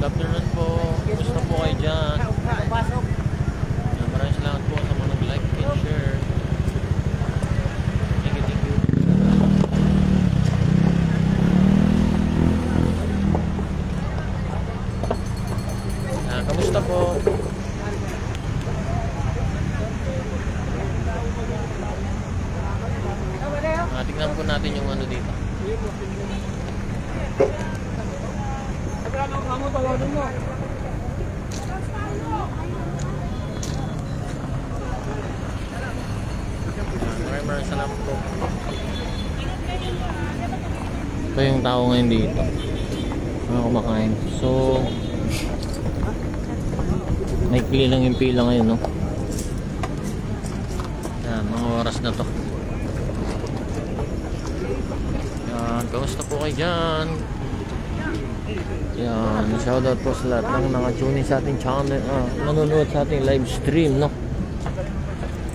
Good afternoon po. Kumusta po kayo dyan? Maraming salamat po sa mga nag-like and share. Thank you, thank you. Kamusta po? Tignan po natin yung ano dito. Maraming salamat po. Ito yung tao ngayon dito, mga kumakain. So maikli lang yung pila ngayon, no? Yan, mga oras na to. Yan, kamusta po kayo dyan? Yan, shoutout po sa lahat ng nakatune sa ating channel, nanonood sa ating live stream, no?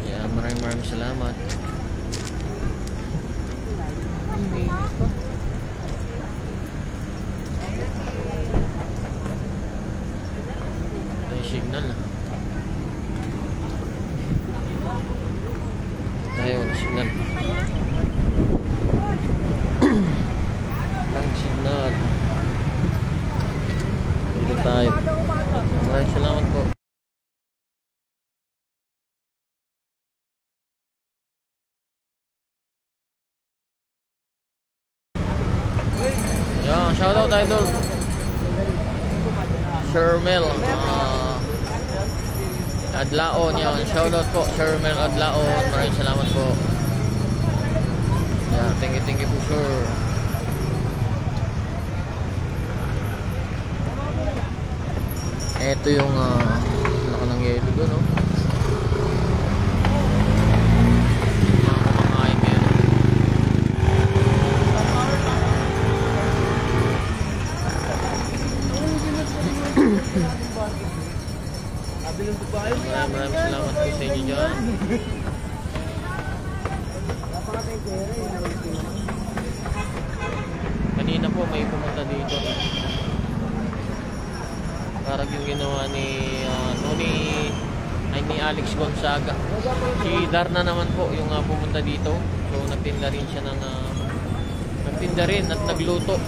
Yan, maraming salamat. Ito yung signal, na tayo, signal. Ang signal. Dito tayo. Maraming salamat po. Yan, shoutout idol Shermel Adlaon. Yan, shoutout po Shermel Adlaon. Maraming salamat po. Yan, thank you po sir. Ito yung laki ng yelo doon, no? Mga kumakain ngayon. Maraming salamat po sa inyo dyan. Kanina po may pumunta dito. Parang yung ginawa ni ni Alex Gonzaga. Si Darna naman po yung pumunta dito. So nagtinda rin siya ng nagtinda rin at nagluto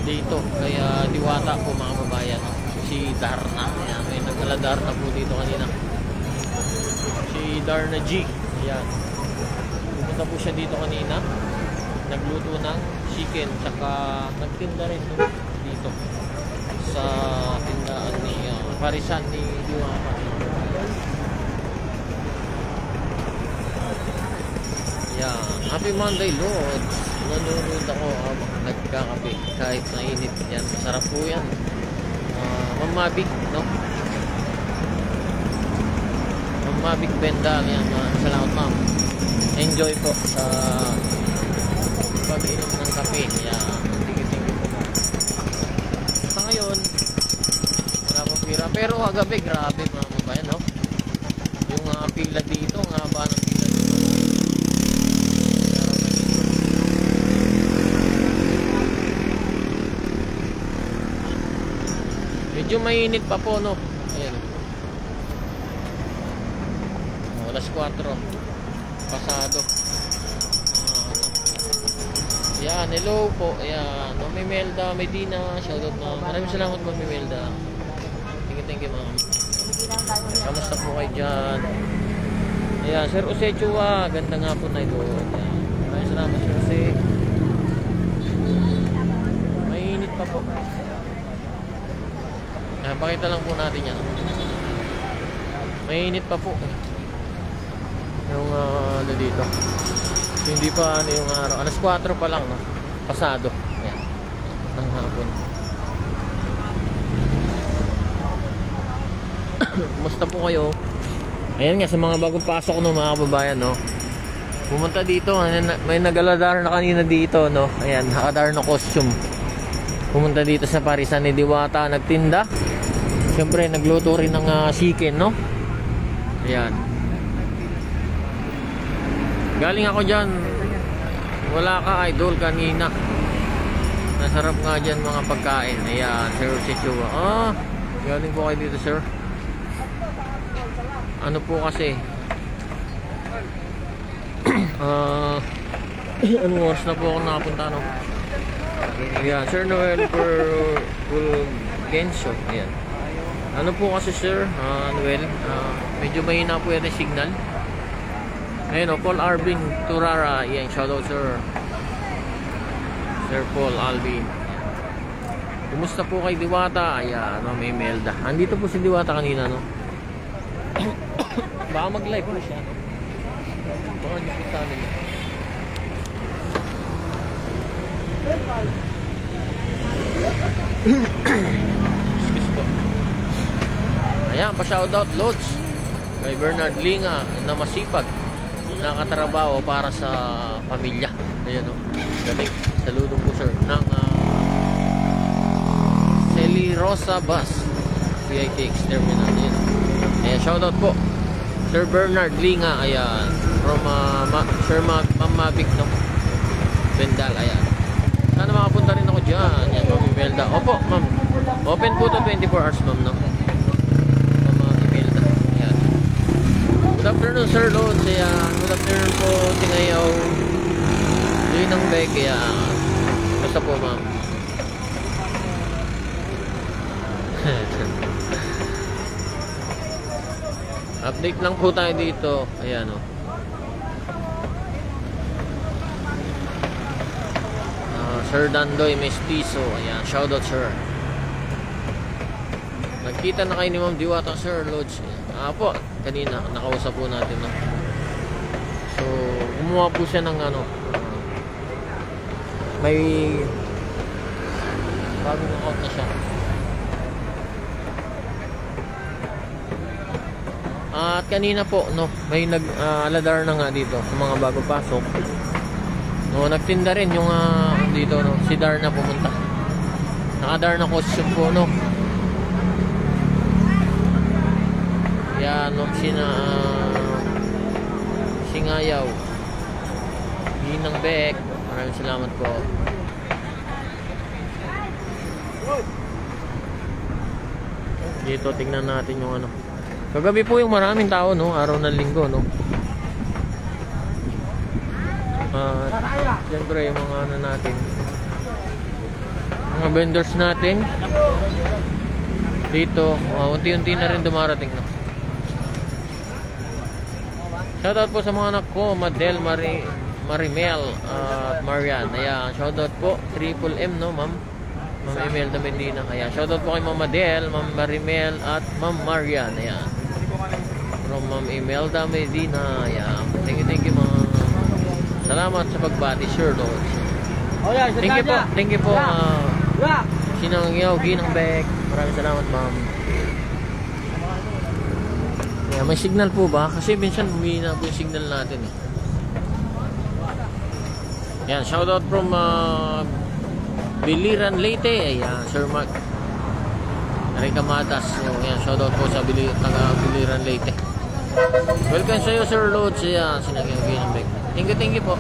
dito. Kaya Diwata po mga babayan. Si Darna. Ayan, may nagkala Darna po dito kanina. Si Darna G. Ayan. Pumunta po siya dito kanina. Nagluto ng chicken. Tsaka nagtinda rin dito sa tindahan ni Parisan ni Diwata. Yan. Happy Monday, Lord. Nanonood ako habang nagkakape kahit mainit yan. Masarap po yan. Mamabik, no? Mamabik Bendal. Yan. Salamat, ma'am. Enjoy po sa pag-inom ng kape. Yan. Tingin-tingin po. Sa ngayon, wala pa pira. Pero kagabi, grabe mga kabayan, no? Yung pila dito, ang haba ng pila dito. Medyo mainit pa po, no? Ayan. Alas 4. Pasado. Yan, hello po. Ayan, Ma'am Imelda Medina. Shoutout na. Maraming salamat, Ma'am Imelda. Thank you, ma'am. Kamusta po kayo dyan? Ayan, Sir Jose Chua. Ganda nga po na ito. Ayan. Maraming salamat, Sir Jose. Mainit pa po. Ayan, pakita lang po natin yan. Mainit pa po. Yung ano dito. Hindi pa ano yung araw. Alas 4 pa lang, no? Pasado. Ayan. Ng hapon. Kumusta po kayo? Ayan nga, sa mga bagong pasok, no, mga kababayan, no? Pumunta dito. May nagaladar na kanina dito, no? Ayan, nakadar na costume. Pumunta dito sa Parisan ni Diwata. Nagtinda. Siyempre, nagluto rin ng chicken, no? Ayan. Galing ako dyan. Wala ka, idol, kanina. Masarap nga dyan mga pagkain. Ayan, Sir Sichua. Galing po kayo dito, sir. Ano po kasi? Anong oras na po ako nakapunta, no? Ayan, Sir Noel Fulgencio. Ayan. Ano po kasi, Sir Noel? Medyo mahina po yan yung signal. Ayan, Paul Arvin Turara. Ayan, shoutout, sir. Sir Paul Alvin. Kumusta po kay Diwata? Ayan, may Melda. Andito po si Diwata kanina, no? Baka mag-live po siya, no? Baka nakita nila. Excuse po. Ayan, pa-shoutout, Lods. Kay Bernard Linga na masipag. Nakatrabaho para sa pamilya. Ayan, no? Galing. Saludo po, sir. Ng Celi Rosa Bus PITX Terminal. Ayan, shoutout po Sir Bernard Linga. Ayan, from Sir Ma'am Mavic, no? Bendal. Ayan, sana makapunta rin ako dyan. Ayan, Ma'am Imelda. Opo, ma'am, open po to 24 hours, ma'am, no? Ma'am Imelda. Ayan, good afternoon, Sir Lods. Ayan, good afternoon po, Singayaw Linang Bek. Ayan, basta po, ma'am. Update lang po tayo dito. Ayan, o. Sir Dandoy Mestizo. Ayan, shoutout, sir. Nagkita na kayo ni Ma'am Diwata, Sir Lodge. Po, kanina nakausap po natin, no? So, gumawa po siya ng ano, may bagong account na siya. At kanina po, no, may aladar na nga dito sa mga bago pasok. No, nagtinda rin yung dito, no, si Darna pumunta. Naka-Darna costume po, no. Yan, no, Singayaw Ginang Bek. Maraming salamat po. Dito tingnan natin yung ano. Kagabi po yung maraming tao, no, araw ng linggo, no. Siyempre yung mga ano natin, mga vendors natin dito, unti-unti na rin dumarating, no. Shoutout po sa mga anak ko, Madel, Marimel at Marian. Ayan, shoutout po, Triple M, no, ma'am Imelda Medina. Ayan, shoutout po kay Ma'am Madel, Ma'am Marimel at Ma'am Marian. Ayan, from Ma'am Imelda Medina. Ayan, thank you, mga salamat sa pagbati, Sir Lodge. Thank you po Sinangyaw Ginang Bek. Maraming salamat, ma'am. Yeah, may signal po ba? Kasi minsan humihina po yung signal natin, eh. Yan, shoutout from Biliran Leyte. Ayan, Sir Mark Recamadas. So, yan, shoutout po sa Biliran Leyte. Welcome sa iyo, Sir Lodge. Ayan, Sinangyaw Ginang Bek. Thank you po.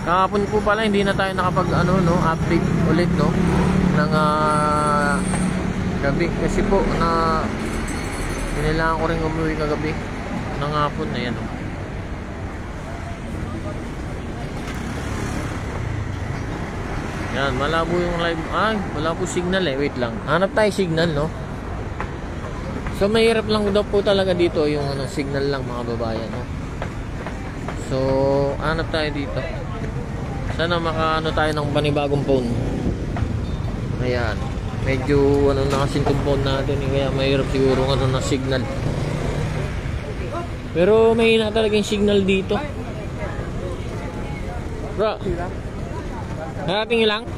Kahapon po pala hindi na tayo nakapag update ulit, no, ng gabi kasi po na kailangan ko rin umuwi kagabi ng hapon na yan, no. Yan, malabo yung live. Wala po signal, eh. Wait lang. Hanap tayo signal, no. So mahirap lang daw po talaga dito yung signal lang, mga babayan, no. So hanap tayo dito. Sana makaano tayo ng panibagong phone. Ayan, medyo na kasi itong phone natin, kaya mahirap siguro na signal. Pero mahina talaga yung signal dito, bro. Harating lang.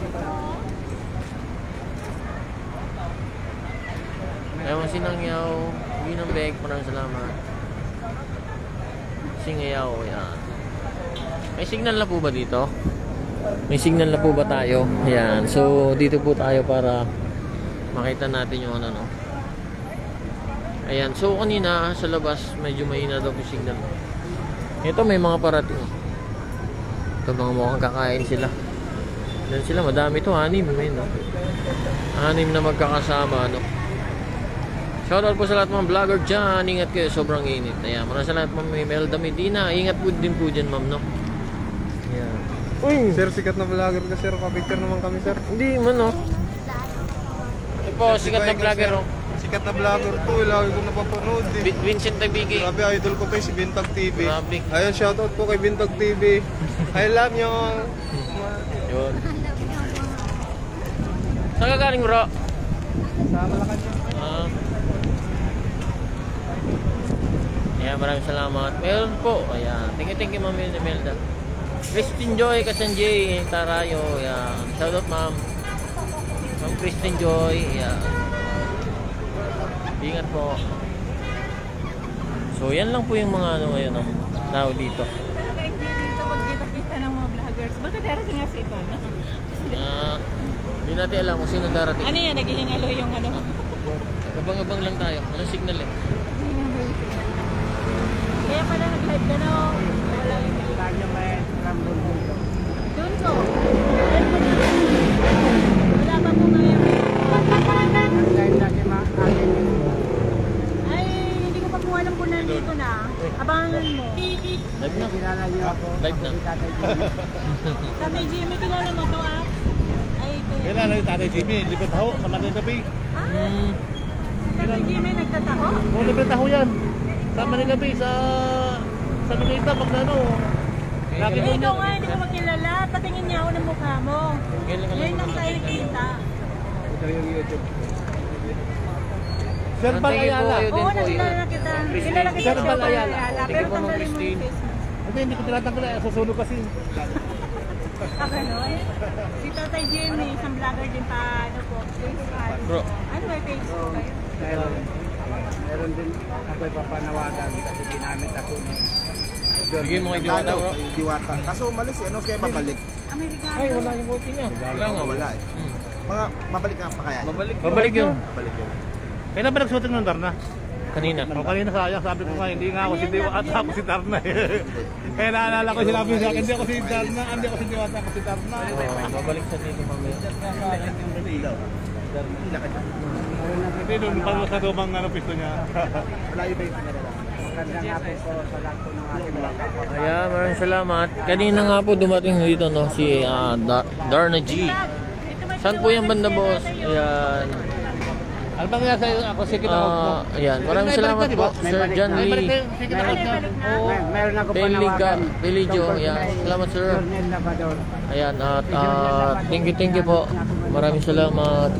Ewan, Sinangyaw Ginang Bek, maraming salamat. Singayaw. Ayan, may signal na po ba dito? May signal na po ba tayo? Ayan. So, dito po tayo para makita natin yung no. Ayan, so kanina sa labas medyo mahina daw yung signal. Ito may mga parating. Ito mga mukhang kakain sila. Yan sila, madami to, 6 may no. 6 na magkakasama no. Shoutout po sa lahat mga vlogger dyan. Ingat kayo, sobrang init. Ayan, maraming salamat Ma'am Imelda Medina. Ingat po din po dyan ma'am no. Ayan. Uy! Sir, sikat na vlogger ka sir. Pa-picture naman kami sir. Hindi man no. Ito po, sikat na vlogger no. Sikat na vlogger to. Lagi ko napapanood eh. Vincent Tabigi. Grabe, idol ko to si Bintag TV. Grabe. Ayun, shoutout po kay Bintag TV. I love you. Yun. Saan ka galing bro? Sa Malacanang. Ayan, maraming salamat. Meron po. Ayan. Thank you Ma'am Imelda. Christine Joy, Kasanjay, Tarayo. Ayan. Shoutout Ma'am. Ma'am Christine Joy. Ayan. Ingat po. So, yan lang po yung mga ano ngayon ng tao dito. Dito magkita-kita ng mga vloggers. Bakit darating nga si ito? Hindi natin alam kung sino darating. Ano yan? Nagihingalo yung ano? Abang-abang lang tayo. Anong signal eh? Kaya pala nag-live ka na. Wala yung doon ko. Wala pa po ngayon. Ay, hindi ko pa po alam kung nandito na. Abangan mo. Live na. Live na. Tatay Jimmy, kilala mo to ah? Ay, ito. Kailan yung Tatay Jimmy? Lipat taho sa mga gabi. Tatay Jimmy, nagtataho? Oo, lipat taho yan. Sa Manila Bay, sa Manila, pag ano. Lagi Eh, ikaw nga, hindi ko makilala. Patingin niya ako ng mukha mo. Ngayon lang tayo nakita. Sir Bal Ayala. Oo, nakilala na kita. Kilala kita Sir siya Bal pa Ayala. Ayala. Thank Pero you po, Ma'am tanggalin mo yung Christine. Facebook. Hindi ko tinatanggal eh. Susunog kasi. Gano'n? Si Tatay Jimmy, isang vlogger din pa, ano po, Facebook. Bro. Ano ba yung Facebook kayo? Meron din ako ipapanawagan kasi ginamit ako ng Bigyan mo kay Diwata bro. Diwata. Kaso umalis eh. Ano kaya babalik? Amerikano. Ay, wala yung voting niya. Wala nga. Wala eh. Mga babalik nga pa kaya? Babalik yun. Babalik yun. Kailan ba nagsuting ng Darna? Kanina. O kanina sayang, sabi ko nga, hindi nga ako si Diwata, ako si Darna eh. Kaya naalala ko sinabi sa akin, hindi ako si Darna, hindi ako si Diwata, ako si Darna. Babalik sa dito mamaya. Hindi doon, pag sa lumang ano, pisto niya. Malayo ba yung pinadala? Ayan, maraming salamat. Kanina nga po dumating dito no, si Darna G. Saan po yung banda boss? Ayan. Ano bang nga sa'yo? Ako sige na ako. Ayan, maraming salamat po Sir John Lee. Meron ako Peligio, ayan. Salamat sir. Ayan, at thank you po. Maraming salamat.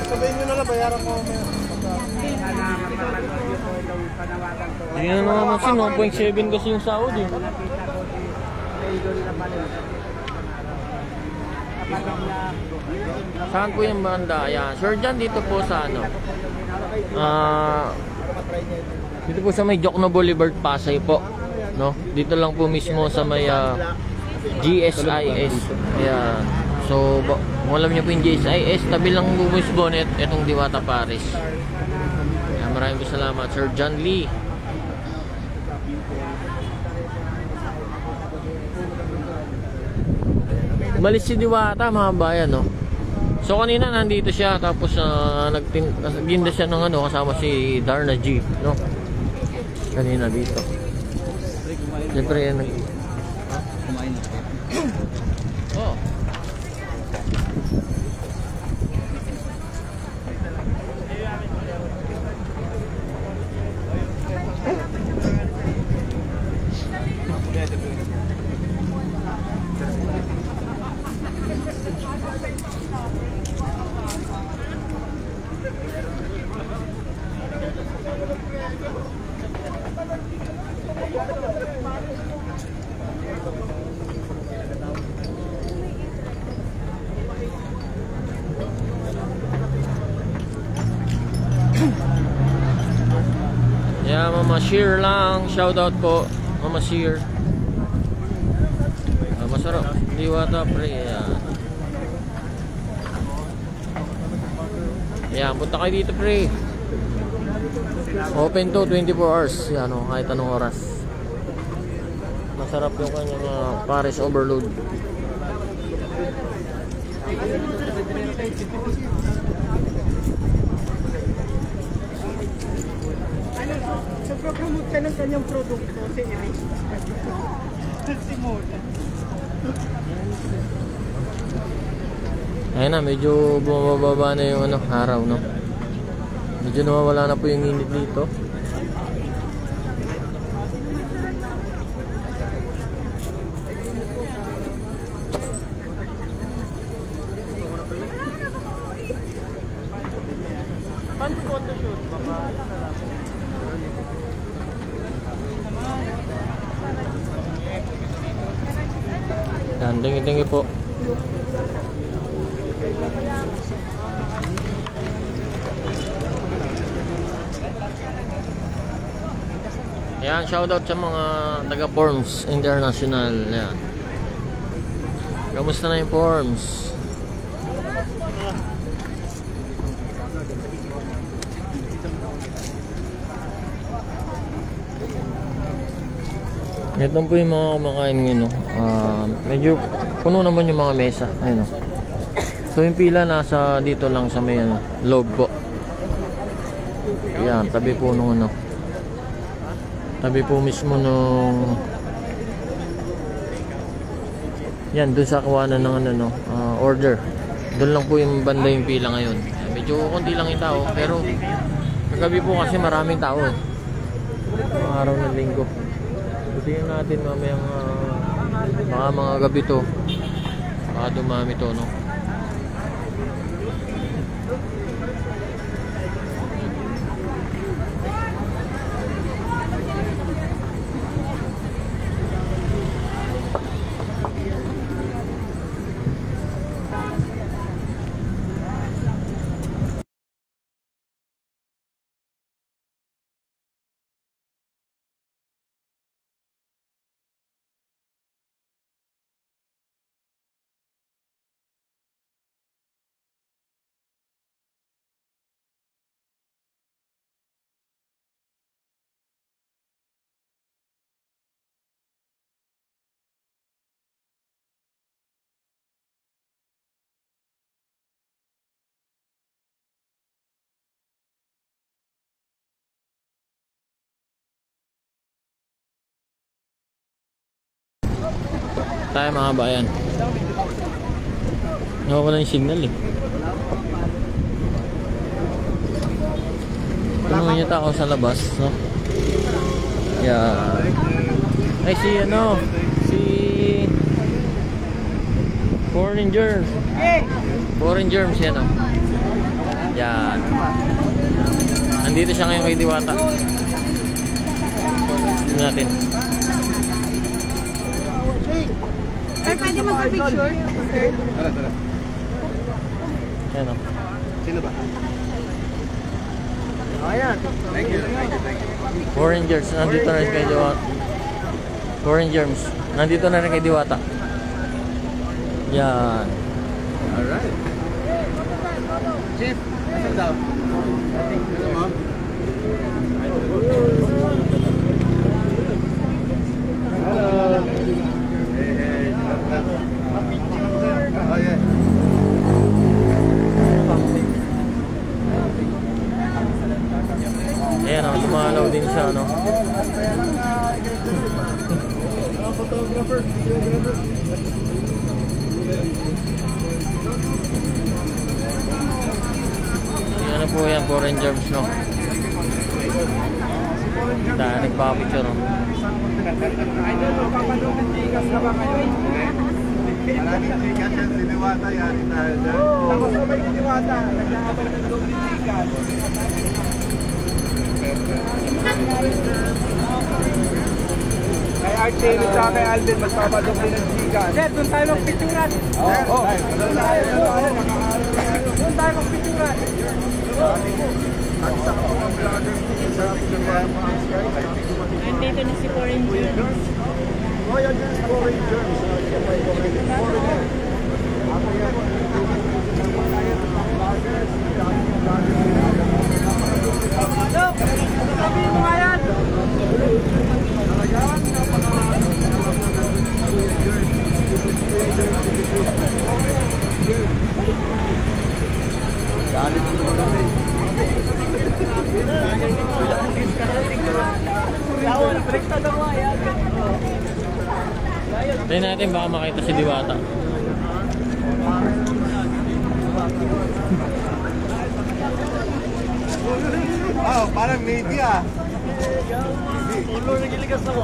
Sabihin nyo na lang, bayaran ko. Hindi na naman kasi 1.7 kasi yung sahod eh. Saan po yung banda? Ayan. Sir John, dito po sa ano? Dito po sa may Jokno Boulevard, Pasay po. No? Dito lang po mismo sa may GSIS. Ayan. So, kung alam niyo po yung GSIS, tabi lang po mismo itong Diwata Paris. Ayan, maraming salamat Sir John Lee. Malis si Diwata mga bayan no. So kanina nandito siya tapos nagtinda siya ng ano kasama si Darna G no. Kanina dito. Siyempre yan kumain na. Oh. Yeah, Mama Sheer lang. Shoutout po, Mama Sheer. Masarap. Diwata pre. Yan, punta kayo dito pre. Open to 24 hours. Yan o, kahit anong oras. Masarap yung kanyang Paris overload. Nagpropromote ka ng kanyang produkto, si Eric. Si Mona. Ayun na, medyo bumababa na yung araw, no? Medyo nawawala na po yung init dito. Yan, tingi-tingi po. Yan, shoutout sa mga taga-Forms International. Yan. Kamusta na yung Forms? Ito po yung mga kumakain ngayon, no? Medyo puno naman yung mga mesa. Ayun, no? So yung pila nasa dito lang sa may loob po. Yan, tabi po nung ano. Tabi po mismo nung yan, doon sa kawanan ng ano, no? Order. Doon lang po yung banda yung pila ngayon. Medyo konti lang yung tao, pero kagabi po kasi maraming tao eh. Mga araw ng linggo. Tingnan natin mamayang mga gabi to. Baka dumami to, no? Tayo mga bayan. Nawawala yung signal eh. Puno niya tao sa labas, no? Yeah. Ay si ano, si Foreign Germs. Foreign Germs yan, no? Yan. Nandito siya ngayon kay Diwata. Tignan natin. Sir, pwede magpa-picture? Tara, tara. Yan, no? Sino ba? Ayan. Thank you. Foreign Germs, nandito na rin kay Diwata. Foreign Germs, nandito na rin kay Diwata. Yan. Alright. Chief, nasaan daw? Ano mo? Hello. Hey. Oh yeah. Ayan, dumalaw din siya, no? Yan na po yan, Foreign Germs, no? Dahil nagpapicture, no? Maraming chikas yan, siniwata yan. Tapos na may siniwata, nagkakabal ng doble chikas. Kay Archie sa kay Alvin, mas papadok din ng chikas. Sir, doon tayo magpicturan. Oo. Doon tayo magpicturan. At sa mga vloggers sa Royal Germs, foreign germs. Siya pa ito. Foreigner. Sabihin mo nga yan! Tayo natin baka makita si Diwata. Oh, parang media. Ulo nagiligas ako.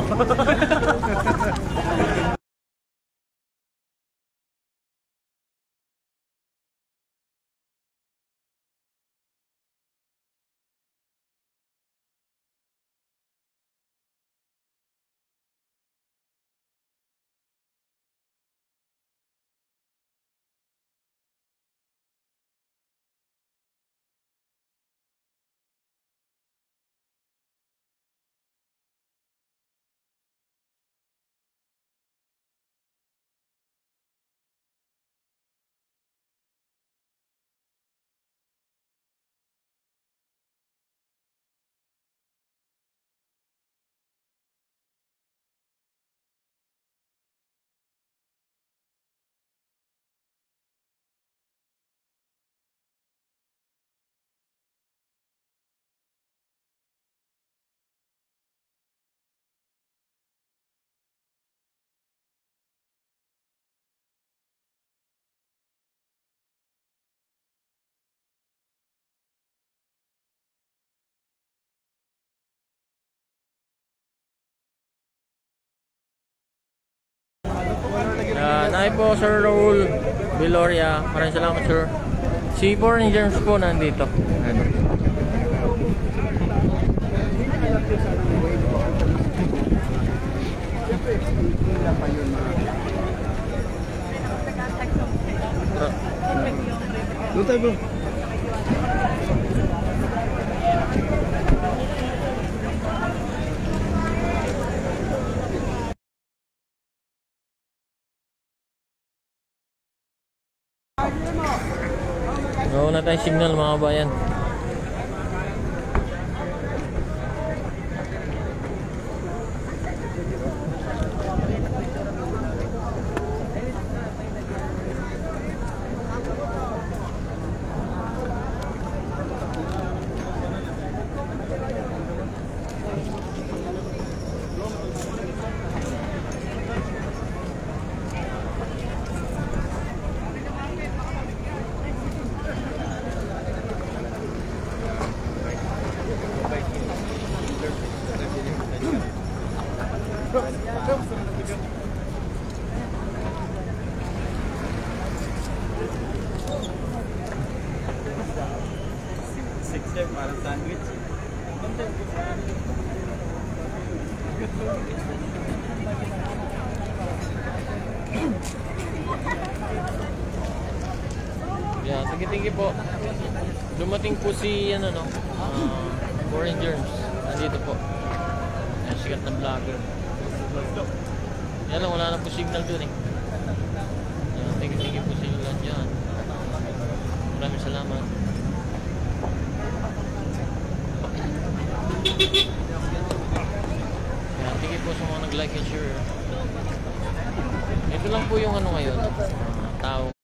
Naay po Sir Raul Viloria. Maraming salamat sir. Si Foreign Germs po nandito. Ayan. Doon tayo bro. Gawa na tayong signal mga bayan. Parang sandwich. Yeah, sige po. Dumating po si Foreign Germs. Nandito po. Yan, sikat na vlogger. Yan lang, wala na po signal dun eh. Yan, sige po sa inyo lang dyan. Maraming salamat. Yan, sige po sa mga nag-like and share. Ito lang po yung ngayon, tao.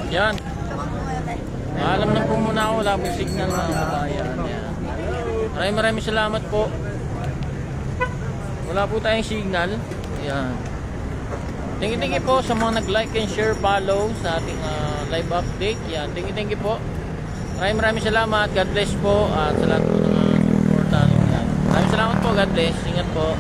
Yan. Alam na po muna ako, wala pong signal mga kabayan. Yan. Maraming salamat po. Wala po tayong signal. Yan. Thank you po sa mga nag-like and share, follow sa ating live update. Yan. Thank you po. Maraming salamat. God bless po. At sa lahat po ng suporta. Maraming salamat po. God bless. Ingat po.